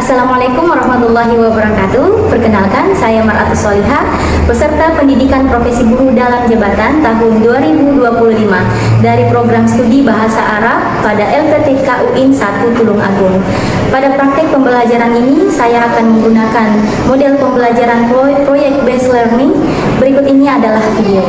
Assalamualaikum warahmatullahi wabarakatuh. Perkenalkan, saya Mar'atus Solihah, peserta pendidikan profesi guru dalam jabatan tahun 2025 dari program studi Bahasa Arab pada LPTK UIN 1 Tulung Agung. Pada praktek pembelajaran ini, saya akan menggunakan model pembelajaran proyek based learning. Berikut ini adalah video.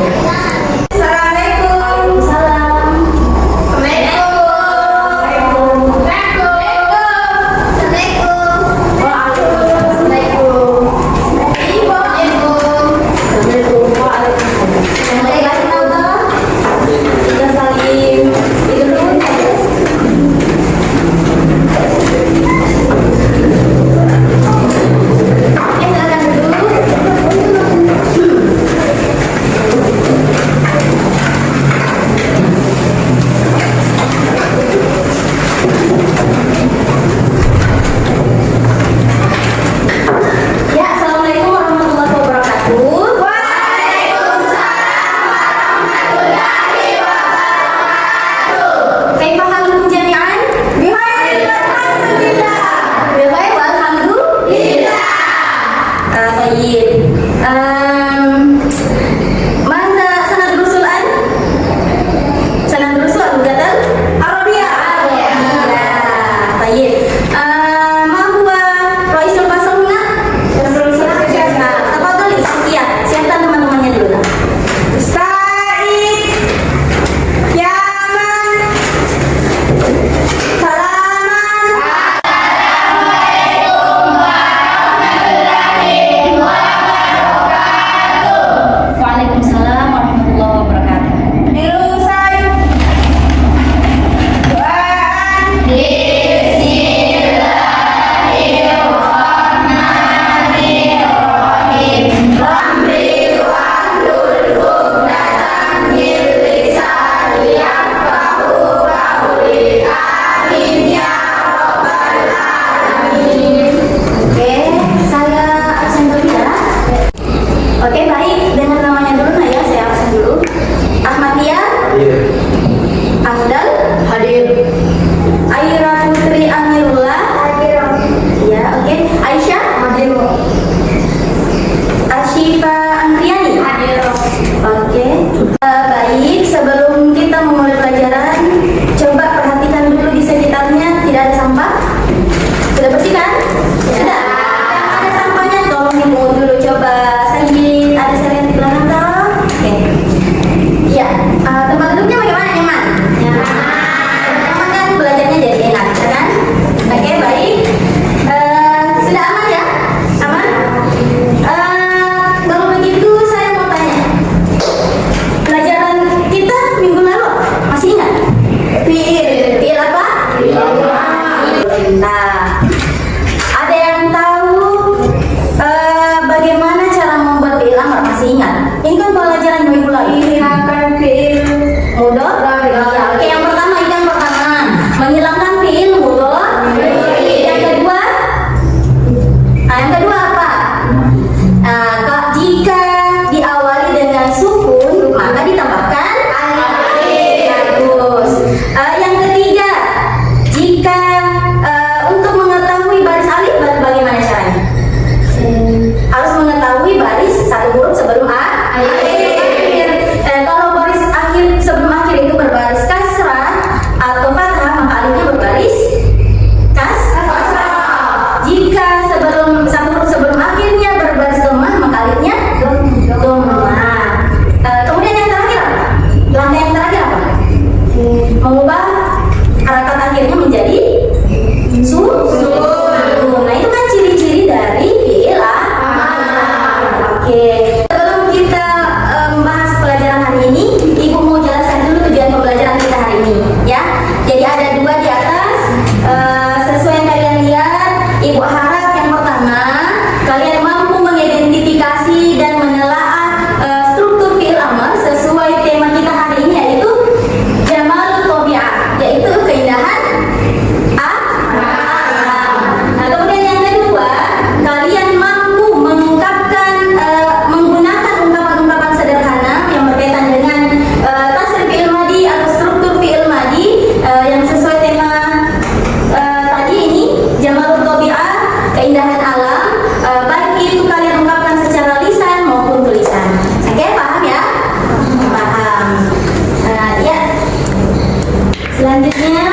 selanjutnya,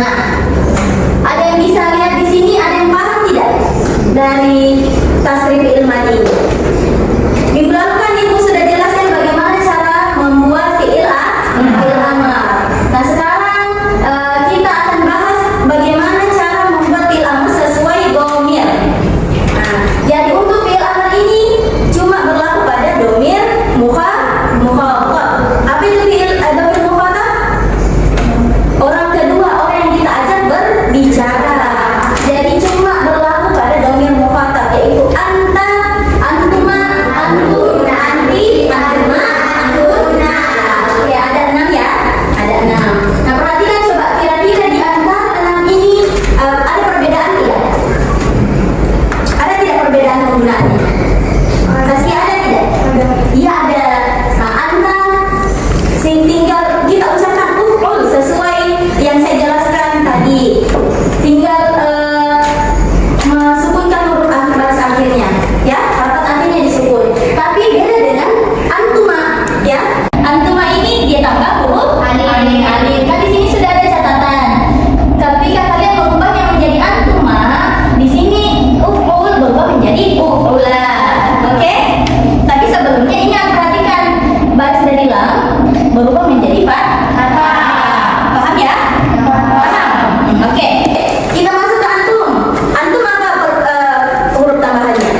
nah, ada yang bisa lihat di sini, ada yang paham tidak dari tasrif fi'il madi? Minggu lalu kan Ibu sudah jelaskan bagaimana cara membuat fi'il amar. Nah, sekarang kita akan bahas bagaimana cara membuat fi'il amar sesuai dhamir. Nah, jadi untuk fi'il amar ini cuma berlaku pada dhamir mukhatab. Apa itu dhamir mukhatab? Orang kedua, orang yang kita ajak berbicara. Jadi cuma berlaku pada dhamir mukhatab, yaitu anta, antuma, antun, anti, antuma, antuna. Oke, ada 6 ya, ada 6. Nah, perhatikan coba, kira-kira di antara 6 ini ada perbedaan tidak? Ada tidak perbedaan penggunaannya? Saskia, ada tidak? Iya, ada. Nah, anta tinggal kita ucapkan sesuai yang saya jelaskan tadi. Tinggal mensukunkan huruf baris akhirnya, ya, harkat akhirnya disukun. Tapi beda dengan antuma, ya. Antuma ini dia tambah huruf alif. Kan di sini sudah ada catatan. Ketika kalian mengubahnya menjadi antuma, di sini uf'ul berubah menjadi uf'ula. Oke? Tapi sebelumnya ingat, perhatikan baris dari lam berubah menjadi fathah. Paham ya? Paham. Oke. Kita masuk ke antum. Antum apa huruf tambahannya?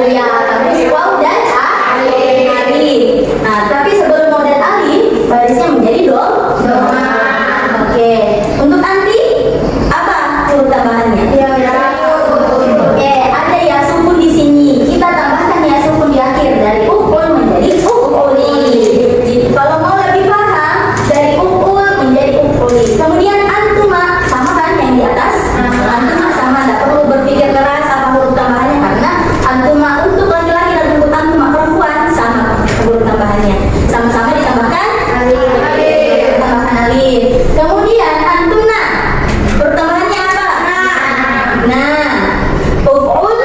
Ya, tapi waw dan alif. Nah, tapi sebelum waw dan alif, barisnya menjadi doma. Oke. Untuk anti, apa huruf tambahannya? Oke, ada ya sukun di sini. Kita tambahkan ya sukun di akhir, dari uf'ul menjadi uf'uli. Jadi kalau mau lebih paham, dari uf'ul menjadi uf'uli. Kemudian antuma sama kan yang di atas? Antuma sama, tidak perlu berpikir keras apa huruf tambahannya, karena antuma untuk laki-laki dan untuk antuma perempuan sama huruf tambahannya. Sama-sama ditambahkan alif. Tambahkan alif. Kemudian antuna huruf tambahannya apa? Nah, uf'ul.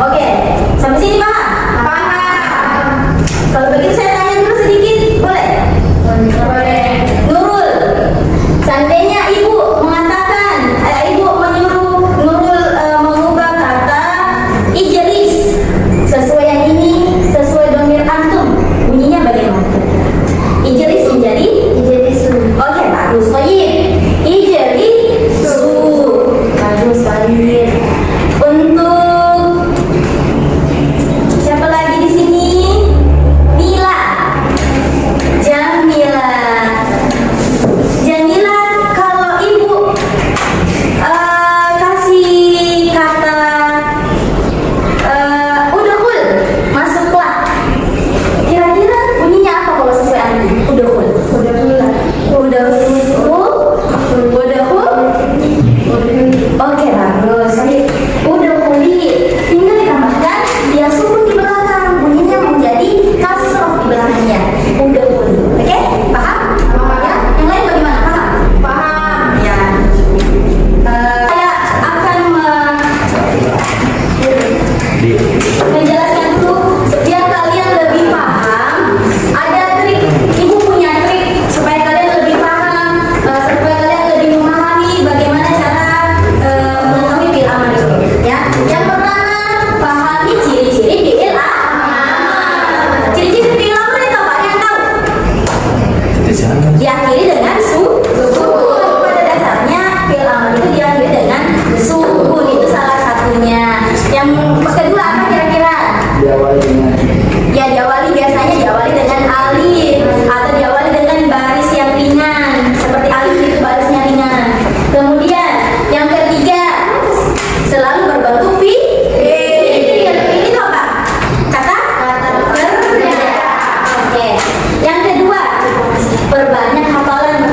Oke, sampai sini paham? Kalau begitu saya tanya dulu sedikit, boleh? Nurul, seandainya ibu mengatakan, ibu menyuruh Nurul mengubah kata ijlis sesuai yang ini, sesuai dhamir antum, bunyinya bagaimana? Ijlis menjadi ijlisu. Oke, bagus. Baik. Ijlisu. Bagus sekali. Untuk siapa lagi di sini? Mila, Jamila. Jamila, kalau ibu kasih kata udhul, masuklah, kira-kira bunyinya apa kalau sesuai anti? Udhul. Oke, bagus. Udhuli, tinggal ditambahkan dia sukun di belakang, bunyinya menjadi kasroh di belakangnya. Udhuli. Oke, paham? Ya. Yang lain bagaimana? Paham? Ya. Saya akan menjelaskan dulu biar kalian lebih paham. Ada trik, ibu punya trik supaya kalian lebih paham, supaya kalian lebih memahami bagaimana cara mengetahui fi'il amar itu. Ya, yang pertama pahami ciri-ciri fi'il amar. Ciri-ciri fi'il amar itu apa? Yang tahu? Diakhiri dengan sukun. Pada dasarnya fi'il amar itu diakhiri dengan sukun, itu salah satunya. Yang kedua apa kira-kira? Ya, diawali biasanya diawali dengan alif atau diawali dengan baris yang ringan, seperti alif itu barisnya ringan. Kemudian yang ketiga selalu berbentuk fi'il. Itu apa? Kata kerja. Oke. Yang kedua, perbanyak hafalan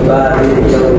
يبارك